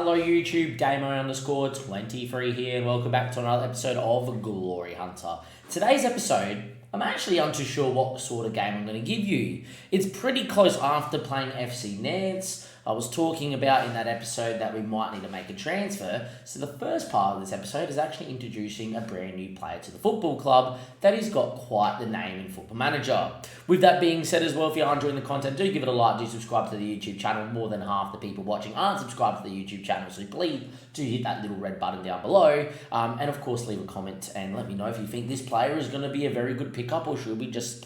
Hello YouTube, gamer_23 here, and welcome back to another episode of Glory Hunter. Today's episode, I'm actually unsure what sort of game I'm going to give you. It's pretty close after playing FC Nantes. I was talking about in that episode that we might need to make a transfer. So the first part of this episode is actually introducing a brand new player to the football club that has got quite the name in Football Manager. With that being said as well, if you are enjoying the content, do give it a like, do subscribe to the YouTube channel. More than half the people watching aren't subscribed to the YouTube channel, so please do hit that little red button down below. And of course, leave a comment and let me know if you think this player is going to be a very good pickup or should we just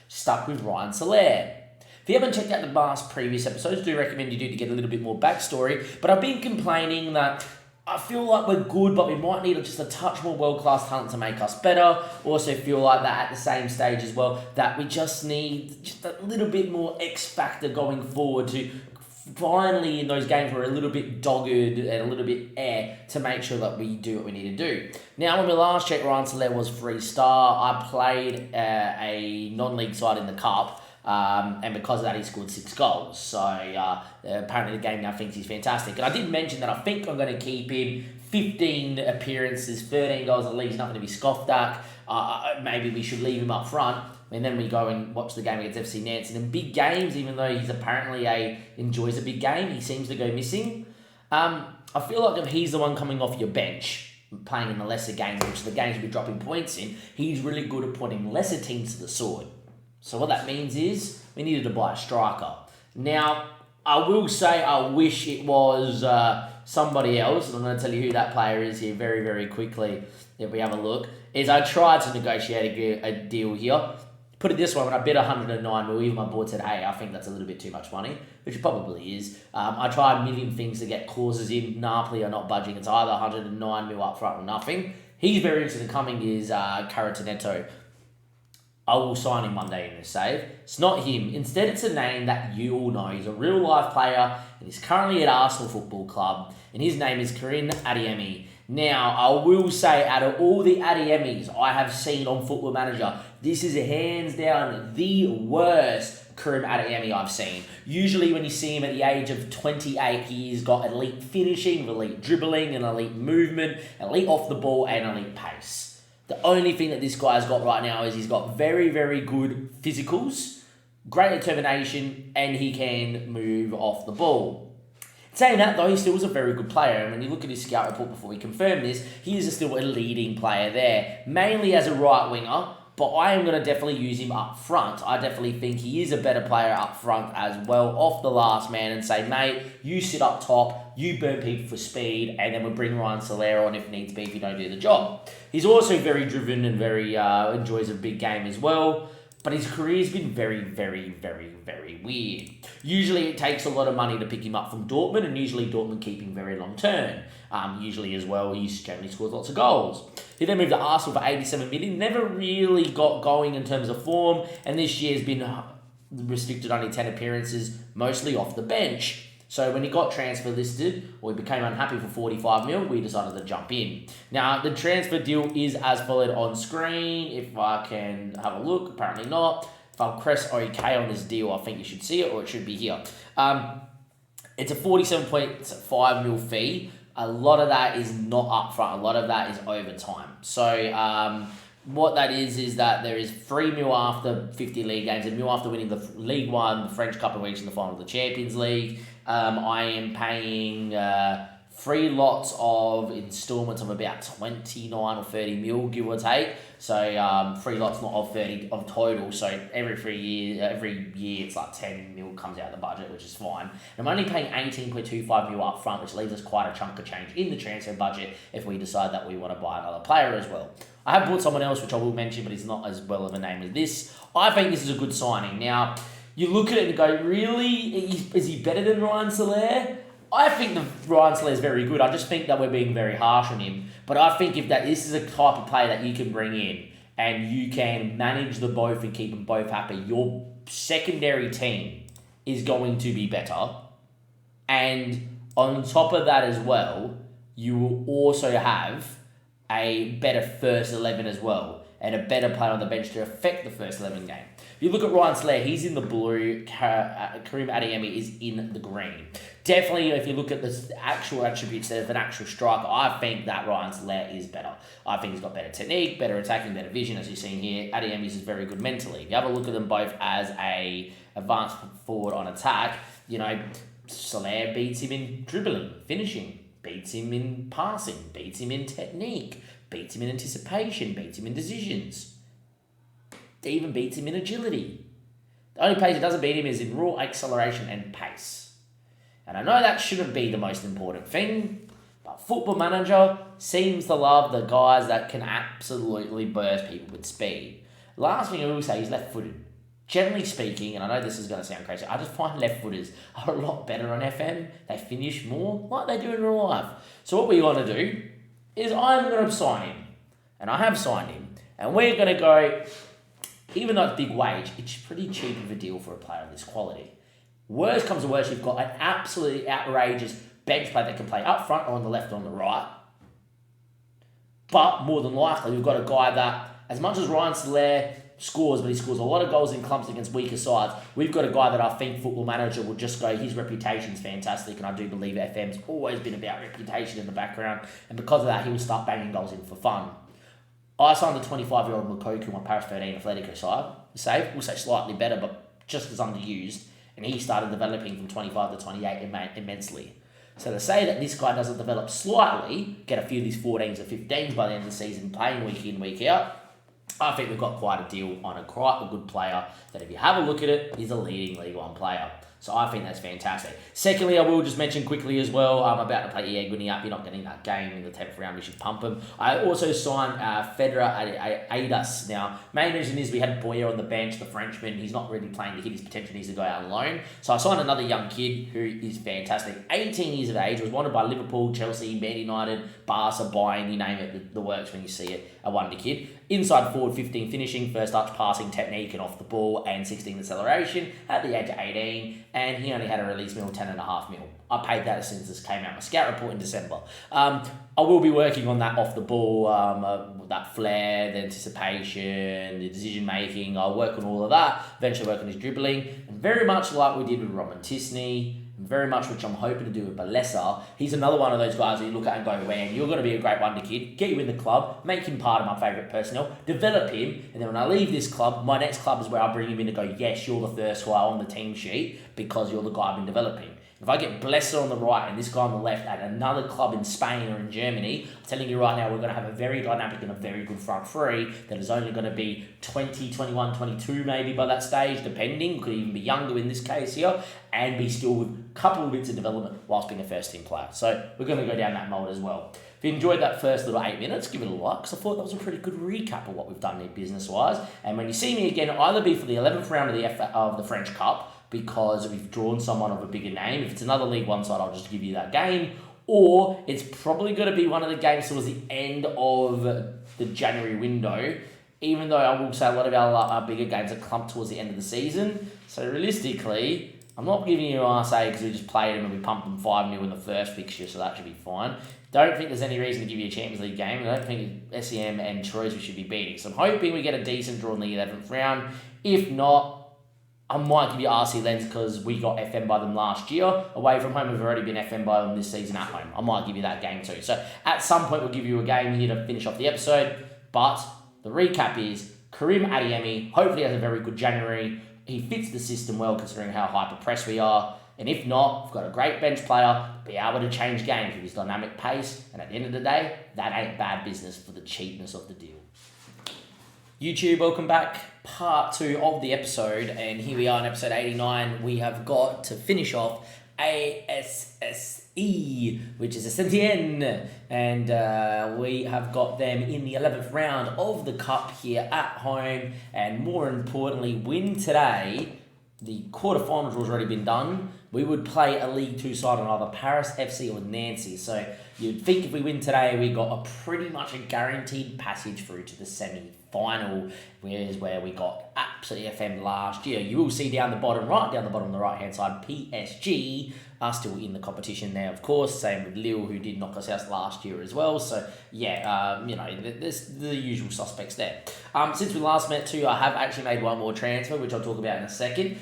stuck with Ryan Soler. If you haven't checked out the last previous episodes, do recommend you do to get a little bit more backstory. But I've been complaining that I feel like we're good, but we might need just a touch more world-class talent to make us better. Also feel like that at the same stage as well, that we just need just a little bit more X factor going forward to finally in those games we're a little bit dogged and a little bit to make sure that we do what we need to do. Now, when we last checked, Ryan Soler was 3-star. I played a non-league side in the Cup. And because of that, he scored 6 goals. So apparently the game now thinks he's fantastic. And I did mention that I think I'm going to keep him 15 appearances, 13 goals at least, nothing to be scoffed at. Maybe we should leave him up front. And then we go and watch the game against FC Nantes. And in big games, even though he's apparently enjoys a big game, he seems to go missing. I feel like if he's the one coming off your bench, playing in the lesser games, which the games will be dropping points in, he's really good at putting lesser teams to the sword. So what that means is we needed to buy a striker. Now, I will say I wish it was somebody else, and I'm going to tell you who that player is here very, very quickly if we have a look, is I tried to negotiate a deal here. Put it this way, when I bid 109 mil, even my board said, hey, I think that's a little bit too much money, which it probably is. I tried a million things to get clauses in. Napoli are not budging. It's either 109 mil up front or nothing. He's very interested in coming is Caratonetto. I will sign him one day in this save. It's not him. Instead, it's a name that you all know. He's a real-life player, and he's currently at Arsenal Football Club, and his name is Karim Adeyemi. Now, I will say, out of all the Adeyemis I have seen on Football Manager, this is hands down the worst Karim Adeyemi I've seen. Usually, when you see him at the age of 28, he's got elite finishing, elite dribbling, and elite movement, elite off the ball, and elite pace. The only thing that this guy's got right now is he's got very, very good physicals, great determination, and he can move off the ball. Saying that, though, he still was a very good player. And when you look at his scout report before we confirm this, he is still a leading player there, mainly as a right winger, but I am going to definitely use him up front. I definitely think he is a better player up front as well, off the last man, and say, mate, you sit up top, you burn people for speed, and then we'll bring Ryan Soler on if needs be if you don't do the job. He's also very driven and very enjoys a big game as well, but his career's been very, very, very, very weird. Usually it takes a lot of money to pick him up from Dortmund, and usually Dortmund keep him very long term. Usually as well, he generally scores lots of goals. He then moved to Arsenal for 87 million, never really got going in terms of form, and this year has been restricted only 10 appearances, mostly off the bench. So when he got transfer listed, or he became unhappy for 45 mil, we decided to jump in. Now, the transfer deal is as followed on screen. If I can have a look, apparently not. If I press OK on this deal, I think you should see it, or it should be here. It's a 47.5 mil fee. A lot of that is not upfront. A lot of that is overtime. So what that is that there is 3 mil after 50 league games, and mil after winning the League One, the French Cup, and reaching the final of the Champions League. I am paying 3 lots of installments of about 29 or 30 mil, give or take. So 3 lots not of 30 of total. So every year it's like 10 mil comes out of the budget, which is fine. And I'm only paying 18.25 mil up front, which leaves us quite a chunk of change in the transfer budget if we decide that we want to buy another player as well. I have bought someone else, which I will mention, but he's not as well of a name as this. I think this is a good signing. Now, you look at it and go, really? Is he better than Ryan Soler? I think Ryan Soler is very good. I just think that we're being very harsh on him. But I think if this is a type of player that you can bring in and you can manage the both and keep them both happy, your secondary team is going to be better. And on top of that as well, you will also have a better first 11 as well. and a better player on the bench to affect the first 11 game. If you look at Ryan Slair, he's in the blue. Karim Adeyemi is in the green. Definitely, if you look at the actual attributes of an actual striker, I think that Ryan Slair is better. I think he's got better technique, better attacking, better vision, as you've seen here. Adeyemi is very good mentally. If you have a look at them both as a advanced forward on attack, Slair beats him in dribbling, finishing, beats him in passing, beats him in technique, beats him in anticipation, beats him in decisions. Even beats him in agility. The only place he doesn't beat him is in raw acceleration and pace. And I know that shouldn't be the most important thing, but Football Manager seems to love the guys that can absolutely burst people with speed. Last thing I will say is left-footed. Generally speaking, and I know this is going to sound crazy, I just find left-footers are a lot better on FM. They finish more like they do in real life. So what we want to do is I'm going to sign him. And I have signed him. And we're going to go, even though it's big wage, it's pretty cheap of a deal for a player of this quality. Worst comes to worst, you've got an absolutely outrageous bench player that can play up front or on the left or on the right. But more than likely, we've got a guy that, as much as Ryan Slair scores, but he scores a lot of goals in clumps against weaker sides, we've got a guy that I think Football Manager will just go, his reputation's fantastic, and I do believe FM's always been about reputation in the background, and because of that, he will start banging goals in for fun. I signed the 25-year-old Lukaku on Paris 13 Atletico side. We'll say slightly better, but just as underused. And he started developing from 25 to 28 immensely. So to say that this guy doesn't develop slightly, get a few of these 14s or 15s by the end of the season, playing week in, week out, I think we've got quite a deal on quite a good player that, if you have a look at it, is a leading League One player. So I think that's fantastic. Secondly, I will just mention quickly as well, I'm about to play Ieguini up. You're not getting that game in the 10th round. We should pump him. I also signed Fedra Aidas. Now, main reason is we had Boyer on the bench, the Frenchman. He's not really playing to hit his potential. He needs to go out on loan. So I signed another young kid who is fantastic. 18 years of age, was wanted by Liverpool, Chelsea, Man United, Barca, Bayern, you name it. The works when you see it. A wonder kid. Inside forward, 15 finishing, first touch passing technique and off the ball, and 16 acceleration at the age of 18. And he only had a release meal, 10.5 mil. I paid that as soon as this came out. My scout report in December. I will be working on that off the ball, that flair, the anticipation, the decision making. I'll work on all of that. Eventually work on his dribbling. And very much like we did with Roman Tisney, very much which I'm hoping to do with Balesa. He's another one of those guys that you look at and go, man, you're going to be a great wonder kid. Get you in the club, make him part of my favourite personnel, develop him, and then when I leave this club, my next club is where I bring him in and go, yes, you're the first guy on the team sheet because you're the guy I've been developing. If I get Blesser on the right and this guy on the left at another club in Spain or in Germany, I'm telling you right now, we're going to have a very dynamic and a very good front three that is only going to be 20, 21, 22 maybe by that stage, depending. Could even be younger in this case here, and be still with a couple of bits of development whilst being a first-team player. So we're going to go down that mould as well. If you enjoyed that first little 8 minutes, give it a like, because I thought that was a pretty good recap of what we've done here business-wise. And when you see me again, either be for the 11th round of the French Cup, because we've drawn someone of a bigger name. If it's another League One side, I'll just give you that game. Or it's probably going to be one of the games towards the end of the January window, even though I will say a lot of our bigger games are clumped towards the end of the season. So realistically, I'm not giving you RSA because we just played them and we pumped them 5-0 in the first fixture, so that should be fine. Don't think there's any reason to give you a Champions League game. I don't think SEM and Troyes we should be beating. So I'm hoping we get a decent draw in the 11th round. If not, I might give you RC Lens because we got FM by them last year. Away from home, we've already been FM by them this season at home. I might give you that game too. So at some point, we'll give you a game here to finish off the episode. But the recap is Karim Adeyemi hopefully has a very good January. He fits the system well considering how hyper-pressed we are. And if not, we've got a great bench player, be able to change games with his dynamic pace. And at the end of the day, that ain't bad business for the cheapness of the deal. YouTube, welcome back. Part 2 of the episode, and here we are in episode 89. We have got to finish off ASSE, which is Saint-Étienne, and we have got them in the 11th round of the Cup here at home, and more importantly, win today. The quarterfinals has already been done. We would play a League 2 side on either Paris FC or Nancy. So you'd think if we win today, we got a pretty much a guaranteed passage through to the semi-final, whereas where we got absolutely FM last year. You will see down the bottom on the right-hand side, PSG are still in the competition there, of course. Same with Lille, who did knock us out last year as well. So, yeah, there's the usual suspects there. Since we last met too, I have actually made one more transfer, which I'll talk about in a second.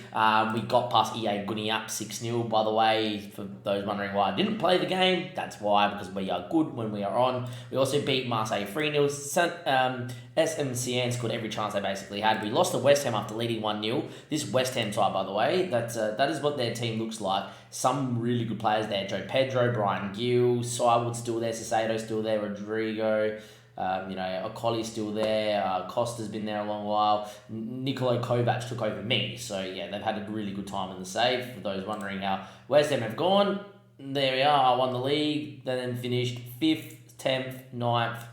We got past EA Guniap 6-0, by the way. For those wondering why I didn't play the game, that's why, because we are good when we are on. We also beat Marseille 3-0. SMCN scored every chance they basically had. We lost to West Ham after leading 1-0. This West Ham side, by the way, that is what their team looks like. Some really good players there. Joe Pedro, Brian Gill, Sywood's still there, Ciceto's still there, Rodrigo, Okoli's still there, Costa's been there a long while. Nikola Kovac took over me. So, yeah, they've had a really good time in the save. For those wondering how West Ham have gone, there we are. I won the league, then finished 5th, 10th, 9th,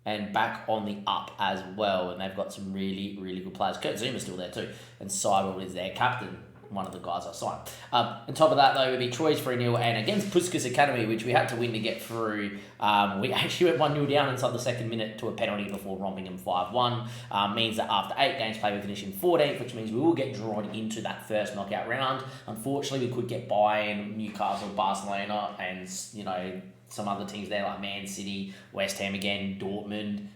and back on the up as well. And they've got some really, really good players. Kurt Zuma's still there too. And Sywood is their captain, one of the guys I signed. On top of that, though, we beat Troyes 3-0, and against Puskas Academy, which we had to win to get through, we actually went 1-0 down inside the second minute to a penalty before romping them 5-1. Means that after 8 games played, we finished in 14th, which means we will get drawn into that first knockout round. Unfortunately, we could get Bayern, Newcastle, Barcelona, and, some other teams there like Man City, West Ham again, Dortmund.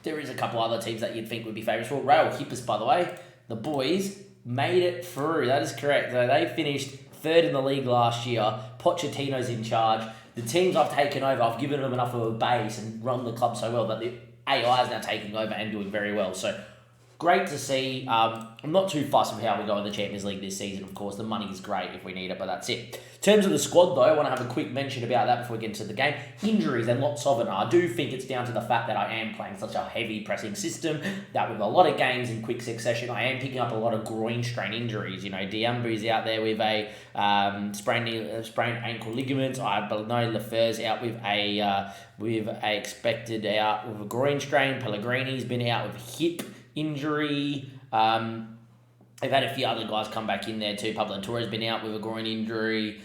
There is a couple other teams that you'd think would be favourites for. Real Hippos, by the way, the boys made it through. That is correct. So they finished 3rd in the league last year. Pochettino's in charge. The teams I've taken over, I've given them enough of a base and run the club so well that the AI is now taking over and doing very well. So great to see. I'm not too fussed with how we go in the Champions League this season, of course. The money is great if we need it, but that's it. In terms of the squad, though, I want to have a quick mention about that before we get into the game. Injuries, and lots of it. I do think it's down to the fact that I am playing such a heavy pressing system that with a lot of games in quick succession, I am picking up a lot of groin strain injuries. Diambu's out there with a sprained ankle ligaments. I know Lefeur's out with a expected out with a groin strain. Pellegrini's been out with hip injury. They've had a few other guys come back in there too. Pablo Torres been out with a groin injury.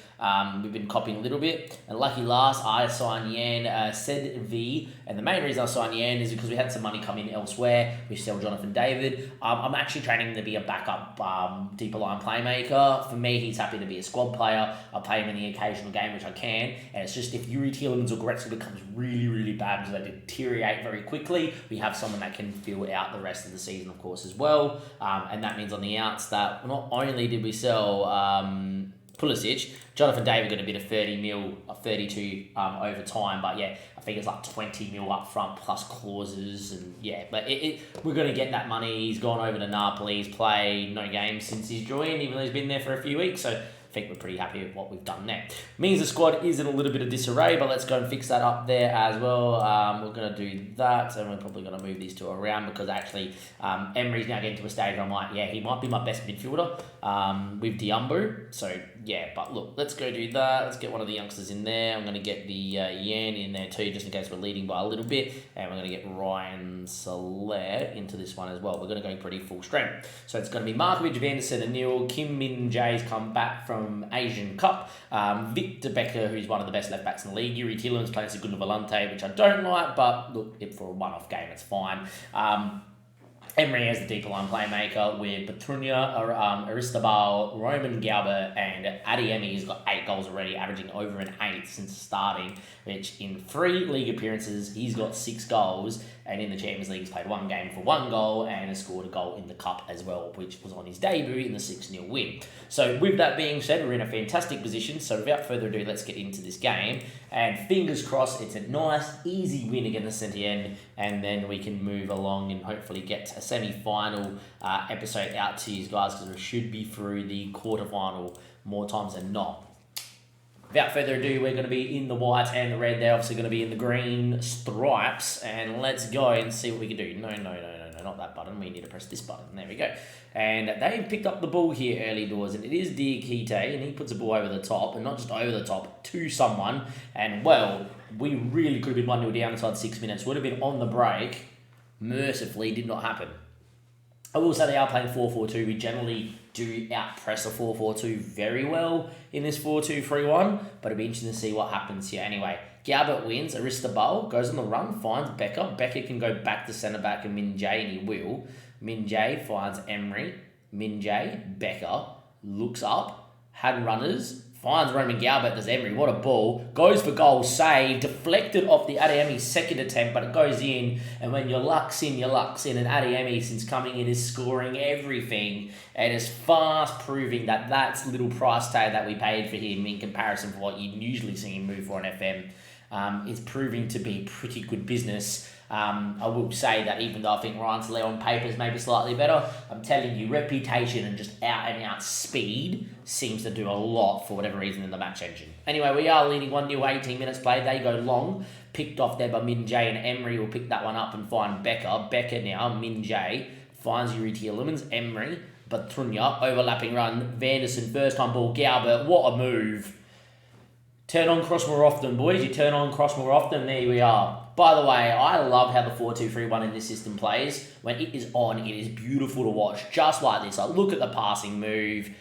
We've been copying a little bit. And lucky last, I signed Yan Said V. And the main reason I signed Yan is because we had some money come in elsewhere. We sell Jonathan David. I'm actually training him to be a backup deeper line playmaker. For me, he's happy to be a squad player. I play him in the occasional game, which I can. And it's just if Yuri Tielemans or Goretzka becomes really, really bad because they deteriorate very quickly, we have someone that can fill out the rest of the season, of course, as well. And that means on the outs that not only did we sell Pulisic, Jonathan David got a bit of 30 mil, 32 over time, but yeah, I think it's like 20 mil up front plus clauses, and yeah, but we're going to get that money. He's gone over to Napoli, he's played no games since he's joined, even though he's been there for a few weeks, so I think we're pretty happy with what we've done there. Means the squad is in a little bit of disarray, but let's go and fix that up there as well. We're going to do that, and we're probably going to move these two around because actually Emery's now getting to a stage where I'm like, yeah, he might be my best midfielder with Diambu. So yeah, but look, let's go do that. Let's get one of the youngsters in there. I'm going to get the Yan in there too, just in case we're leading by a little bit, and we're going to get Ryan Soler into this one as well. We're going to go pretty full strength. So it's going to be Markovic, Vanderson, and Neil. Kim Min Jae's come back from Asian Cup. Victor Becker, who's one of the best left backs in the league. Yuri Tielemans playing Segundo Volante, which I don't like, but look, for a one-off game, it's fine. Emery as the deeper line playmaker with Petrunia, Aristobal, Roman Galba, and Adeyemi. He's got 8 goals already, averaging over an 8 since starting, which in 3 league appearances, he's got 6 goals, and in the Champions League, he's played 1 game for 1 goal and has scored a goal in the Cup as well, which was on his debut in the 6-0 win. So with that being said, we're in a fantastic position, so without further ado, let's get into this game, and fingers crossed, it's a nice, easy win against Saint-Étienne, and then we can move along and hopefully get a semi-final episode out to you guys, because we should be through the quarterfinal more times than not. Without further ado, we're going to be in the white and the red. They're obviously going to be in the green stripes, and let's go and see what we can do. No, not that button. We need to press this button. There we go. And they picked up the ball here early doors, and it is Diakite, and he puts the ball over the top, and not just over the top, to someone. And, well, we really could have been 1-0 down inside 6 minutes. Would have been on the break. Mercifully, did not happen. I will say they are playing 4-4-2. We generally do out-press a 4-4-2 very well in this 4-2-3-1, but it'll be interesting to see what happens here. Anyway, Galbert wins. Aristobal goes on the run, finds Becker. Becker can go back to centre-back and Min Jae, and he will. Min Jae finds Emery. Min Jae, Becker, looks up, had runners, finds Roman Galbert, does Emery, what a ball, goes for goal, save, deflected off the Adeyemi's second attempt, but it goes in, and when your luck's in, and Adeyemi, since coming in, is scoring everything, and is fast proving that that's little price tag that we paid for him in comparison to what you'd usually see him move for an FM, is proving to be pretty good business. I will say that even though I think Ryan Saleh on paper is maybe slightly better, I'm telling you, reputation and just out-and-out speed seems to do a lot for whatever reason in the match engine. Anyway, we are leading 1-0, 18 minutes played. They go long, picked off there by Min Jae, and Emery will pick that one up and find Becker. Becker now, Min Jae, finds Yuri Tielemans, Emery, Batrunya, overlapping run, Vanderson, first time ball, Galbert, what a move. Turn on, cross more often, boys. You turn on, cross more often. There we are. By the way, I love how the 4-2-3-1 in this system plays. When it is on, it is beautiful to watch. Just like this. Like, look at the passing move.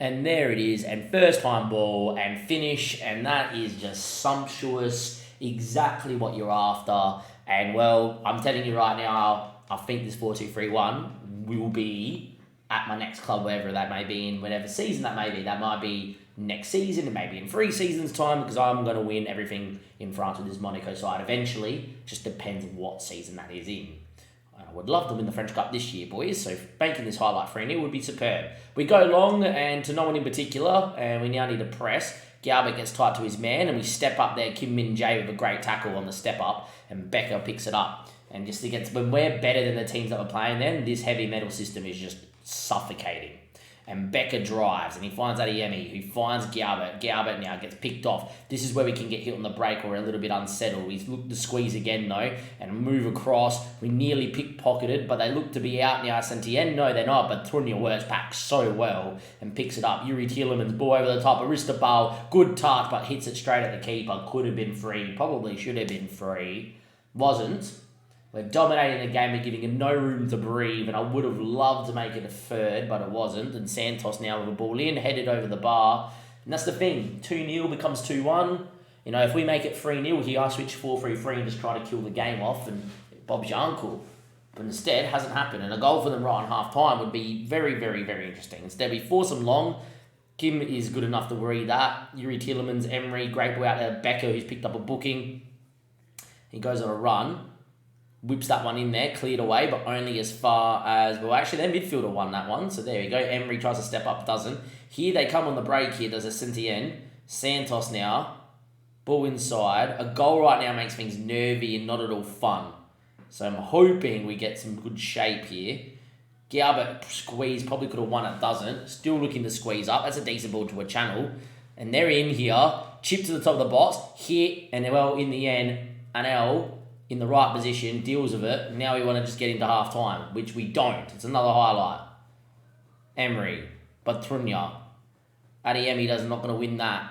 And there it is. And first time ball and finish. And that is just sumptuous. Exactly what you're after. And, well, I'm telling you right now, I think this 4-2-3-1 will be at my next club, wherever that may be, in whatever season that may be. That might be next season, and maybe in 3 seasons' time, because I'm going to win everything in France with this Monaco side eventually. Just depends what season that is in. I would love to win the French Cup this year, boys, so banking this highlight 3-0 would be superb. We go long, and to no one in particular, and we now need to press. Galbert gets tight to his man, and we step up there. Kim Min Jae with a great tackle on the step up, and Becker picks it up. And just against, when we're better than the teams that we're playing, then this heavy metal system is just suffocating. And Becker drives, and he finds Adeyemi, who finds Galbert. Galbert now gets picked off. This is where we can get hit on the break, or we're a little bit unsettled. We look to squeeze again, though, and move across. We nearly pickpocketed, but they look to be out now. Saint-Étienne, no, they're not, but Trunya works back so well and picks it up. Yuri Tielemans, ball over the top. Aristobal, good touch, but hits it straight at the keeper. Could have been free. Probably should have been free. Wasn't. We're dominating the game, we're giving him no room to breathe, and I would have loved to make it a third, but it wasn't. And Santos now with a ball in, headed over the bar. And that's the thing, 2-0 becomes 2-1. You know, if we make it 3-0 here, I switch 4-3-3 and just try to kill the game off, and Bob's your uncle. But instead, it hasn't happened, and a goal for them right on half-time would be very, very, very interesting. Instead, we force them long. Kim is good enough to worry that. Yuri Tielemans, Emery, great ball out there. Becker, who's picked up a booking. He goes on a run. Whips that one in there, cleared away, but only as far as... Well, actually, their midfielder won that one, so there we go. Emery tries to step up, doesn't. Here they come on the break here. There's a Saint-Étienne. Santos now. Ball inside. A goal right now makes things nervy and not at all fun. So I'm hoping we get some good shape here. Galbert squeeze, probably could have won it, doesn't. Still looking to squeeze up. That's a decent ball to a channel. And they're in here. Chip to the top of the box. Hit, and well, in the end, Anel... in the right position, deals with it. Now we want to just get into half-time, which we don't. It's another highlight. Emery, Batrunya. Adeyemi not going to win that.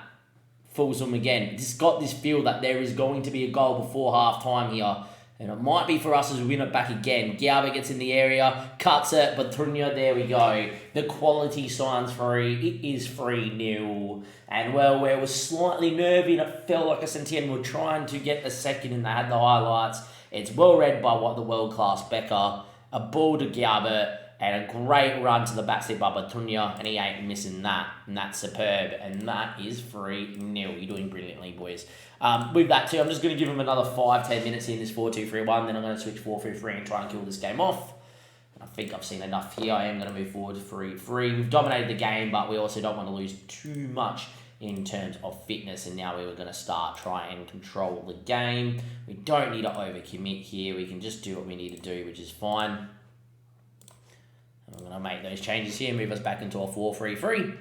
Fools them again. It's got this feel that there is going to be a goal before half-time here. And it might be for us as we win it back again. Galbert gets in the area, cuts it, Batrunya, there we go. The quality sign's free. It is 3-0. And, well, where it was slightly nervy and it felt like a Saint-Étienne were trying to get the second and they had the highlights. It's well read by what the world-class Becker. A ball to Galbert and a great run to the backstep by Batrunya, and he ain't missing that. And that's superb. And that is 3-0. You're doing brilliantly, boys. With that too, I'm just going to give him another 5-10 minutes in this 4-2-3-1. Then I'm going to switch 4-3-3 and try and kill this game off. And I think I've seen enough here. I am going to move forward 3-3. We've dominated the game, but we also don't want to lose too much in terms of fitness. And now we were going to start trying and control the game. We don't need to overcommit here. We can just do what we need to do, which is fine. I'm going to make those changes here, move us back into a 4-3-3,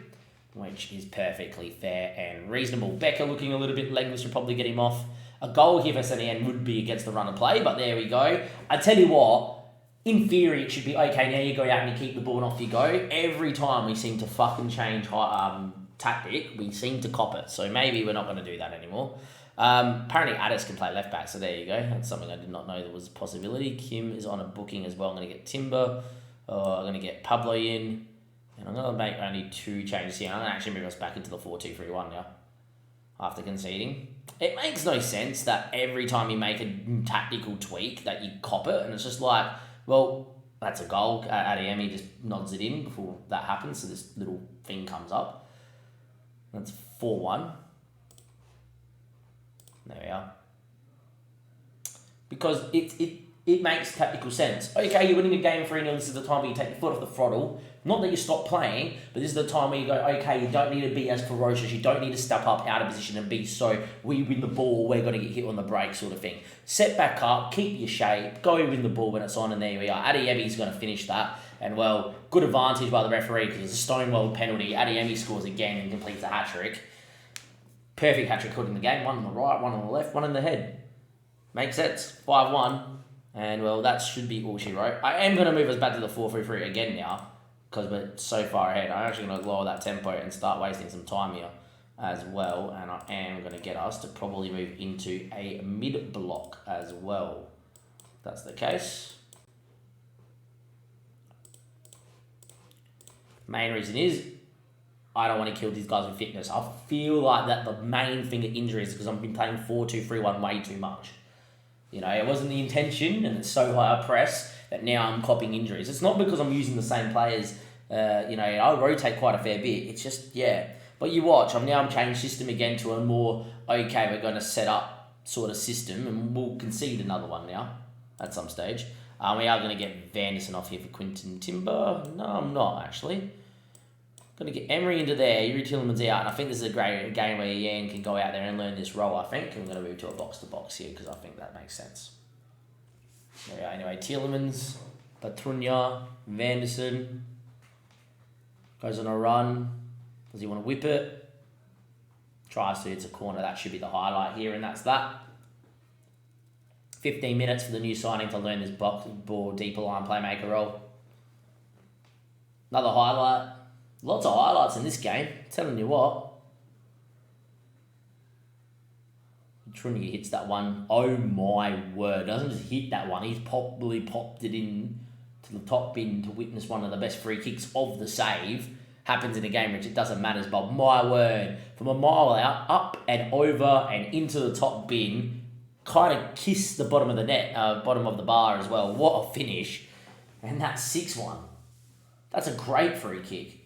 which is perfectly fair and reasonable. Becker looking a little bit legless, should probably get him off. A goal here for Saint-Étienne would be against the run of play, but there we go. I tell you what, in theory it should be, okay, now you go out and you keep the ball and off you go. Every time we seem to fucking change tactic, we seem to cop it, so maybe we're not going to do that anymore. Apparently Addis can play left back, so there you go. That's something I did not know there was a possibility. Kim is on a booking as well. I'm going to get Timber. I'm going to get Pablo in. And I'm going to make only 2 changes here. I'm going to actually move us back into the 4-2-3-1 now. After conceding. It makes no sense that every time you make a tactical tweak that you cop it. And it's just like, well, that's a goal. Adeyemi just nods it in before that happens. So this little thing comes up. That's 4-1. There we are. Because it makes tactical sense. Okay, you're winning a game 3-0, this is the time where you take your foot off the throttle. Not that you stop playing, but this is the time where you go, okay, you don't need to be as ferocious, you don't need to step up out of position and be so, we win the ball, we're going to get hit on the break sort of thing. Set back up, keep your shape, go win the ball when it's on, and there we are. Adeyemi's going to finish that. And well, good advantage by the referee because it's a stonewall penalty. Adeyemi scores again and completes a hat-trick. Perfect hat-trick caught in the game. One on the right, one on the left, one in the head. Makes sense. 5-1. And well, that should be all she wrote. I am going to move us back to the 4-3-3 again now because we're so far ahead. I'm actually going to lower that tempo and start wasting some time here as well. And I am going to get us to probably move into a mid-block as well. If that's the case. Main reason is I don't want to kill these guys with fitness. I feel like that the main thing of injuries is because I've been playing 4-2-3-1 way too much. You know, it wasn't the intention, and it's so high a press that now I'm copying injuries. It's not because I'm using the same players. You know, I rotate quite a fair bit. It's just, yeah. But you watch, I'm changing system again to a more, okay, we're going to set up sort of system, and we'll concede another one now at some stage. We are going to get Vanderson off here for Quinton Timber. No, I'm not, actually. Going to get Emery into there. Yuri Tillman's out. And I think this is a great game where Yan can go out there and learn this role, I think. I'm going to move to a box-to-box here because I think that makes sense. There we are. Anyway, Tielemans, Patrunya, Vanderson. Goes on a run. Does he want to whip it? Tries to. It's a corner. That should be the highlight here, and that's that. 15 minutes for the new signing to learn this box ball deeper line playmaker role. Another highlight. Lots of highlights in this game. Telling you what. Trunia hits that one. Oh my word. Doesn't just hit that one. He's probably popped it in to the top bin to witness one of the best free kicks of the save. Happens in a game which it doesn't matter, but my word. From a mile out, up and over and into the top bin. Kind of kissed the bottom of the net, bottom of the bar as well. What a finish. And that's 6-1. That's a great free kick.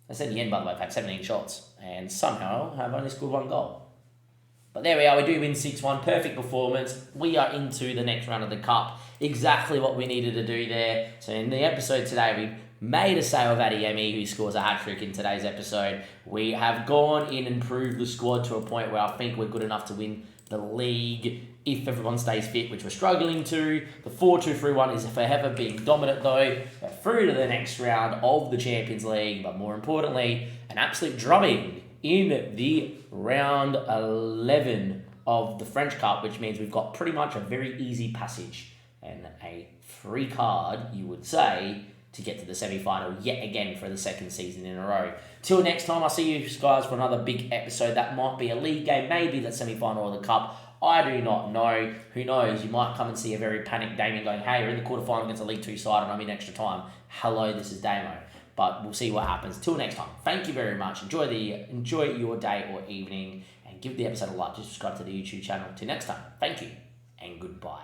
I said the end, by the way, I've had 17 shots and somehow have only scored 1 goal. But there we are, we do win 6-1, perfect performance. We are into the next round of the Cup. Exactly what we needed to do there. So in the episode today, we made a sale of Adeyemi, who scores a hat-trick in today's episode. We have gone in and improved the squad to a point where I think we're good enough to win the league if everyone stays fit, which we're struggling to. The 4-2-3-1 is forever being dominant though. We're through to the next round of the Champions League, but more importantly, an absolute drumming in the round 11 of the French Cup, which means we've got pretty much a very easy passage and a free card, you would say, to get to the semi-final yet again for the second season in a row. Till next time, I'll see you guys for another big episode. That might be a league game, maybe the semi-final of the Cup. I do not know. Who knows? You might come and see a very panicked Damien going, hey, we're in the quarterfinal against a League 2 side and I'm in extra time. Hello, this is Damo. But we'll see what happens. Till next time, thank you very much. Enjoy your day or evening and give the episode a like. Just subscribe to the YouTube channel. Till next time, thank you and goodbye.